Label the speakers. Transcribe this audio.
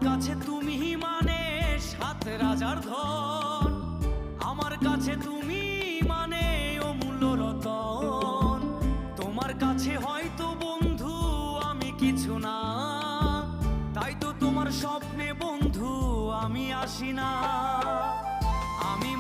Speaker 1: কাছে তুমি মানে সাত রাজার ধন, আমার কাছে তুমি মানে অমূল্য রতন। তোমার কাছে হয়তো বন্ধু আমি কিছু না, তাই তো তোমার স্বপ্নে বন্ধু আমি আসি না। আমি